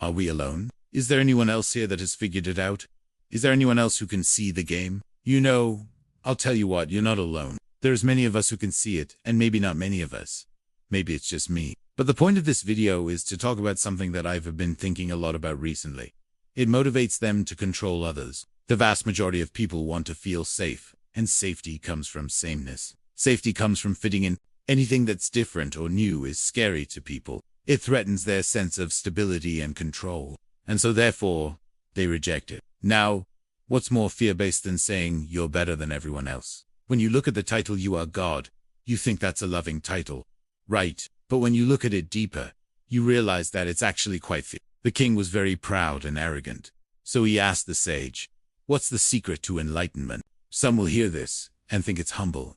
Are we alone? Is there anyone else here that has figured it out? Is there anyone else who can see the game? You know, I'll tell you what, you're not alone. There's many of us who can see it, and maybe not many of us. Maybe it's just me. But the point of this video is to talk about something that I've been thinking a lot about recently. It motivates them to control others. The vast majority of people want to feel safe, and safety comes from sameness. Safety comes from fitting in. Anything that's different or new is scary to people. It threatens their sense of stability and control, and so therefore, they reject it. Now, what's more fear-based than saying you're better than everyone else? When you look at the title "You Are God," you think that's a loving title, right? But when you look at it deeper, you realize that it's actually quite fear. The king was very proud and arrogant, so he asked the sage, "What's the secret to enlightenment?" Some will hear this and think it's humble,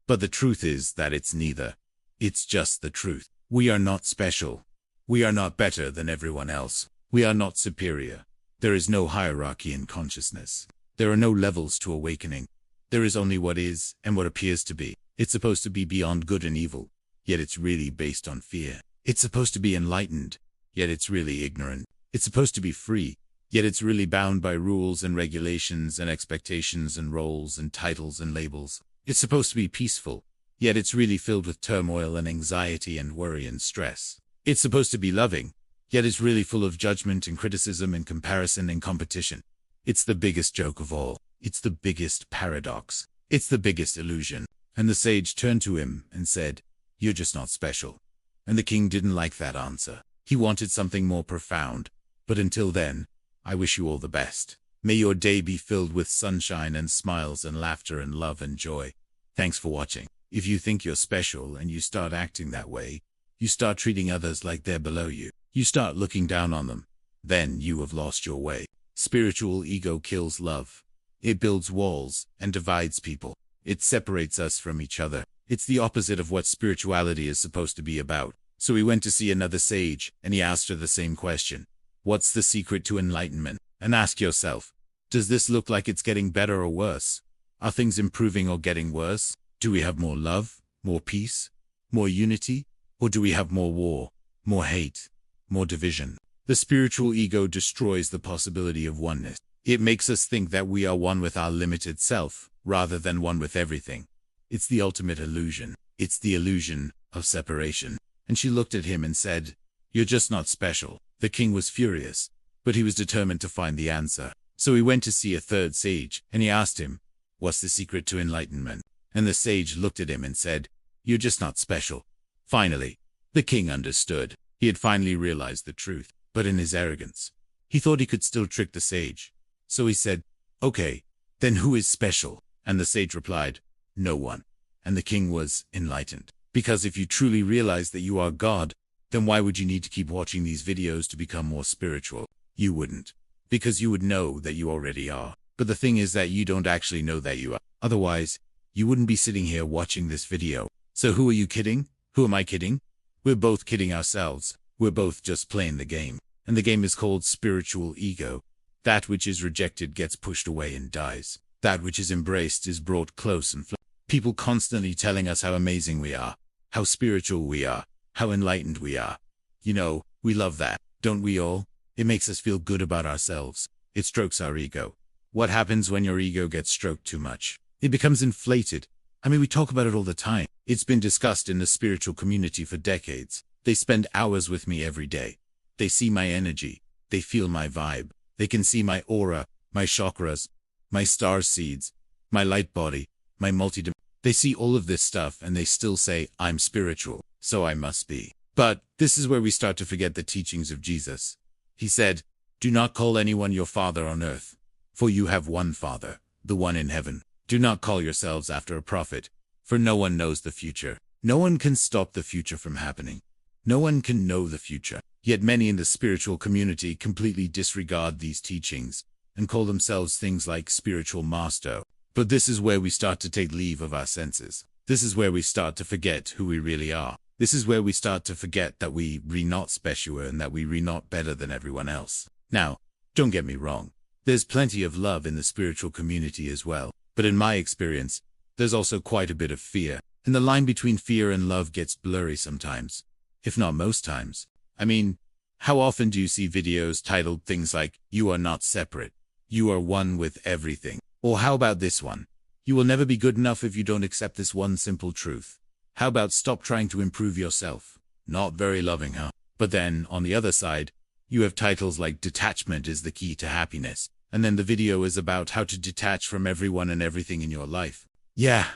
but the truth is that it's neither. It's just the truth. We are not special. We are not better than everyone else. We are not superior. There is no hierarchy in consciousness. There are no levels to awakening. There is only what is and what appears to be. It's supposed to be beyond good and evil, yet it's really based on fear. It's supposed to be enlightened, yet it's really ignorant. It's supposed to be free, yet it's really bound by rules and regulations and expectations and roles and titles and labels. It's supposed to be peaceful, yet it's really filled with turmoil and anxiety and worry and stress. It's supposed to be loving, yet it's really full of judgment and criticism and comparison and competition. It's the biggest joke of all. It's the biggest paradox. It's the biggest illusion. And the sage turned to him and said, "You're just not special." And the king didn't like that answer. He wanted something more profound. But until then, I wish you all the best. May your day be filled with sunshine and smiles and laughter and love and joy. Thanks for watching. If you think you're special and you start acting that way, you start treating others like they're below you. You start looking down on them. Then you have lost your way. Spiritual ego kills love. It builds walls and divides people. It separates us from each other. It's the opposite of what spirituality is supposed to be about. So he went to see another sage, and he asked her the same question. What's the secret to enlightenment? And ask yourself, does this look like it's getting better or worse? Are things improving or getting worse? Do we have more love, more peace, more unity? Or do we have more war, more hate, more division? The spiritual ego destroys the possibility of oneness. It makes us think that we are one with our limited self, rather than one with everything. It's the ultimate illusion. It's the illusion of separation. And she looked at him and said, "You're just not special." The king was furious, but he was determined to find the answer. So he went to see a third sage, and he asked him, "What's the secret to enlightenment?" And the sage looked at him and said, "You're just not special." Finally, the king understood. He had finally realized the truth, but in his arrogance, he thought he could still trick the sage. So he said, "Okay, then who is special?" And the sage replied, "No one." And the king was enlightened. Because if you truly realize that you are God, then why would you need to keep watching these videos to become more spiritual? You wouldn't. Because you would know that you already are. But the thing is that you don't actually know that you are. Otherwise, you wouldn't be sitting here watching this video. So who are you kidding? Who am I kidding? We're both kidding ourselves. We're both just playing the game. And the game is called spiritual ego. That which is rejected gets pushed away and dies. That which is embraced is brought close and people constantly telling us how amazing we are, how spiritual we are, how enlightened we are. You know, we love that, don't we all? It makes us feel good about ourselves. It strokes our ego. What happens when your ego gets stroked too much? It becomes inflated. I mean, we talk about it all the time. It's been discussed in the spiritual community for decades. They spend hours with me every day. They see my energy. They feel my vibe. They can see my aura, my chakras, my star seeds, my light body, my multi-dimensional. They see all of this stuff and they still say, "I'm spiritual, so I must be." But this is where we start to forget the teachings of Jesus. He said, "Do not call anyone your father on earth, for you have one Father, the one in heaven. Do not call yourselves after a prophet, for no one knows the future. No one can stop the future from happening. No one can know the future." Yet many in the spiritual community completely disregard these teachings and call themselves things like spiritual master. But this is where we start to take leave of our senses. This is where we start to forget who we really are. This is where we start to forget that we are not special and that we are not better than everyone else. Now, don't get me wrong. There's plenty of love in the spiritual community as well. But in my experience, there's also quite a bit of fear. And the line between fear and love gets blurry sometimes, if not most times. I mean, How often do you see videos titled things like, "You are not separate. You are one with everything"? Or how about this one? "You will never be good enough if you don't accept this one simple truth." How about "Stop trying to improve yourself"? Not very loving, huh? But then, on the other side, you have titles like "Detachment is the key to happiness." And then the video is about how to detach from everyone and everything in your life. Yeah,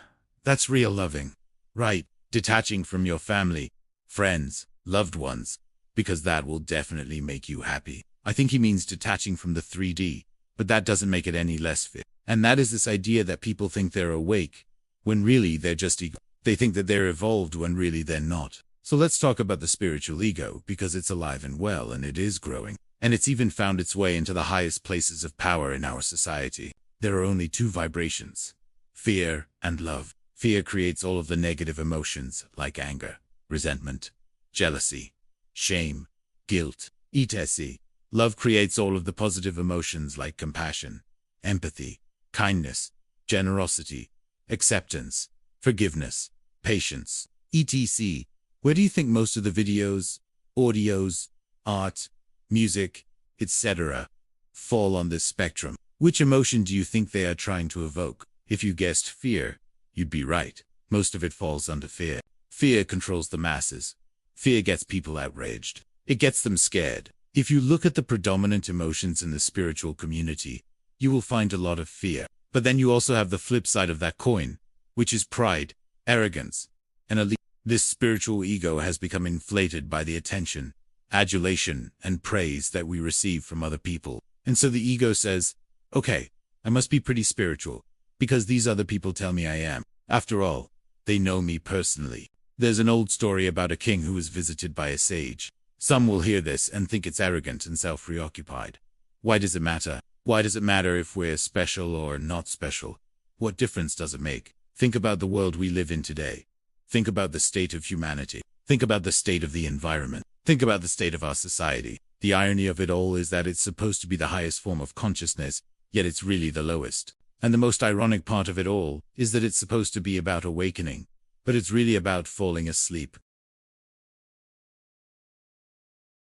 that's real loving. Right, detaching from your family, friends, loved ones, because that will definitely make you happy. I think he means detaching from the 3D, but that doesn't make it any less fit. And that is this idea that people think they're awake, when really they're just ego. They think that they're evolved when really they're not. So let's talk about the spiritual ego, because it's alive and well, and it is growing. And it's even found its way into the highest places of power in our society. There are only two vibrations: fear and love. Fear creates all of the negative emotions like anger, resentment, jealousy, shame, guilt, etc. Love creates all of the positive emotions like compassion, empathy, kindness, generosity, acceptance, forgiveness, patience, etc. Where do you think most of the videos, audios, art, music, etc. fall on this spectrum? Which emotion do you think they are trying to evoke? If you guessed fear, you'd be right. Most of it falls under fear. Fear controls the masses. Fear gets people outraged. It gets them scared. If you look at the predominant emotions in the spiritual community, you will find a lot of fear. But then you also have the flip side of that coin, which is pride, arrogance, and elite. This spiritual ego has become inflated by the attention, adulation, and praise that we receive from other people. And so the ego says, okay, I must be pretty spiritual, because these other people tell me I am. After all, they know me personally. There's an old story about a king who was visited by a sage. Some will hear this and think it's arrogant and self-preoccupied. Why does it matter? Why does it matter if we're special or not special? What difference does it make? Think about the world we live in today. Think about the state of humanity. Think about the state of the environment. Think about the state of our society. The irony of it all is that it's supposed to be the highest form of consciousness, yet it's really the lowest. And the most ironic part of it all is that it's supposed to be about awakening, but it's really about falling asleep.